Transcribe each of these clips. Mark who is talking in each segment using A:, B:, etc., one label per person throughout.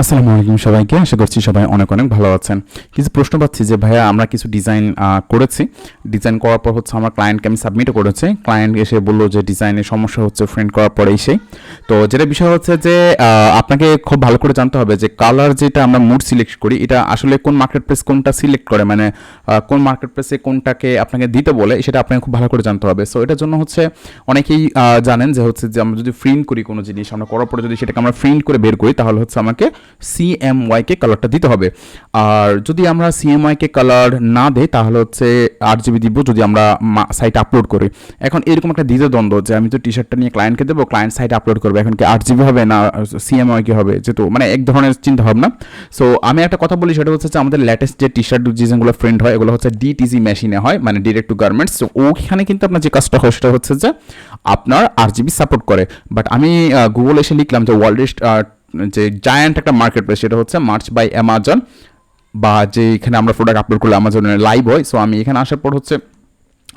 A: আসসালামু আলাইকুম সবাইকে, আশা করছি সবাই অনেক অনেক ভালো আছেন। কিছু প্রশ্ন পাচ্ছি যে ভাইয়া আমরা কিছু ডিজাইন করেছি, ডিজাইন করার পর হচ্ছে আমার ক্লায়েন্টকে আমি সাবমিটও করেছি, ক্লায়েন্ট এসে বললো যে ডিজাইনের সমস্যা হচ্ছে প্রিন্ট করার পরেই সেই। তো যেটা বিষয় হচ্ছে যে আপনাকে খুব ভালো করে জানতে হবে যে কালার যেটা আমরা মুড সিলেক্ট করি এটা আসলে কোন মার্কেট প্লেস কোনটা সিলেক্ট করে, মানে কোন মার্কেট প্লেসে কোনটাকে আপনাকে দিতে বলে সেটা আপনাকে খুব ভালো করে জানতে হবে। সো এটার জন্য হচ্ছে অনেকেই জানেন যে হচ্ছে যে আমরা যদি প্রিন্ট করি কোনো জিনিস, আমরা করার পরে যদি সেটাকে আমরা প্রিন্ট করে বের করি তাহলে হচ্ছে আমাকে সিএমওয়াইকে কালারটা দিতে হবে। আর যদি আমরা সিএমওয়াইকে কালার না দেই তাহলে হচ্ছে 8 GB দিব যদি আমরা সাইটে আপলোড করি। এখন এরকম একটা দ্বিধাদ্বন্দ্ব যে আমি তো টি শার্টটা নিয়ে ক্লায়েন্টকে দেবো, ক্লায়েন্ট সাইটে আপলোড করবে, এখন কি 8 GB হবে না সিএমওয়াইকে হবে, যেহেতু মানে এক ধরনের চিন্তা ভাবনা। সো আমি একটা কথা বলি, সেটা হচ্ছে যে আমাদের লেটেস্ট যে টি শার্ট ডিজাইনগুলো প্রিন্ট হয় এগুলো হচ্ছে ডিটিজি মেশিনে হয়, মানে ডিরেক্ট টু গার্মেন্টস। তো ওইখানে কিন্তু আপনার যে কাজটা হয় সেটা হচ্ছে যে আপনার 8 GB সাপোর্ট করে। বাট আমি গুগল এসে লিখলাম যে ওয়ার্ল্ডেস্ট যে জায়ান্ট একটা মার্কেট প্লেস সেটা হচ্ছে মার্চ বাই অ্যামাজন, বা যে এখানে আমরা প্রোডাক্ট আপলোড করলে অ্যামাজনের লাইভ হয়। সো আমি এখানে আসার পর হচ্ছে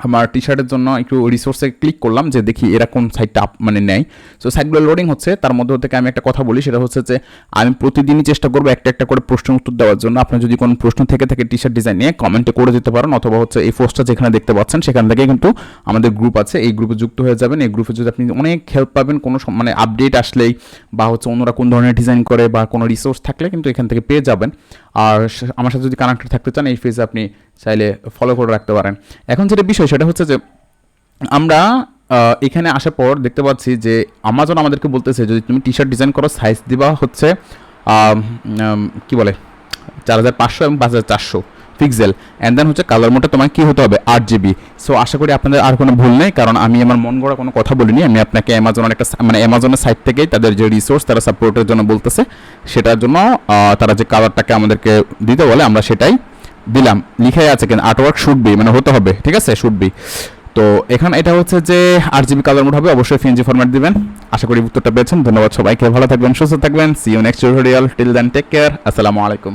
A: আমার টি শার্টের জন্য একটু রিসোর্সে ক্লিক করলাম যে দেখি এরা কোন সাইটটা মানে নেয়। সো সাইটগুলো লোডিং হচ্ছে, তার মধ্যে থেকে আমি একটা কথা বলি, সেটা হচ্ছে যে আমি প্রতিদিনই চেষ্টা করবো একটা একটা করে প্রশ্নের উত্তর দেওয়ার জন্য। আপনার যদি কোনো প্রশ্ন থেকে থাকে টি শার্ট ডিজাইন নিয়ে কমেন্টে করে দিতে পারেন, অথবা হচ্ছে এই পোস্টটা যেখানে দেখতে পাচ্ছেন সেখান থেকে কিন্তু আমাদের গ্রুপ আছে, এই গ্রুপে যুক্ত হয়ে যাবেন। এই গ্রুপে যদি আপনি অনেক হেল্প পাবেন, কোনো মানে আপডেট আসলেই বা হচ্ছে অন্যরা কোন ধরনের ডিজাইন করে বা কোনো রিসোর্স থাকলে কিন্তু এখান থেকে পেয়ে যাবেন। আর আমার সাথে যদি কানেক্টেড থাকতে চান এই পেজে আপনি চাইলে ফলো করে রাখতে পারেন। এখন যেটা বিষয় সেটা হচ্ছে যে আমরা এখানে আসার পর দেখতে পাচ্ছি যে আমাজন আমাদেরকে বলতেছে যদি তুমি টি শার্ট ডিজাইন করো সাইজ দিবা হচ্ছে কি বলে 4500 এবং 5400 পিক্সেল, অ্যান্ড দেন হচ্ছে কালার মোডটা তোমার কী হতে হবে 8 GB। সো আশা করি আপনাদের আর কোনো ভুল নেই, কারণ আমি আমার মন গড়া কোনো কথা বলিনি। আমি আপনাকে অ্যামাজনের একটা মানে অ্যামাজনের সাইট থেকেই তাদের যে রিসোর্স তারা সাপোর্টের জন্য বলতেছে, সেটার জন্য তারা যে কালারটাকে আমাদেরকে দিতে বলে আমরা সেটাই দিলাম। লিখাই আছে কিন্তু আর্টওয়ার্ক শুড বি, মানে হতে হবে, ঠিক আছে, শুড বি। তো এখানে এটা হচ্ছে যে 8 GB কালার মোড হবে, অবশ্যই পিএনজি ফরম্যাট দিবেন। আশা করি উত্তরটা পেয়েছেন। ধন্যবাদ সবাইকে, ভালো থাকবেন, সুস্থ থাকবেন। See you next tutorial, till then take care, আসসালামু আলাইকুম।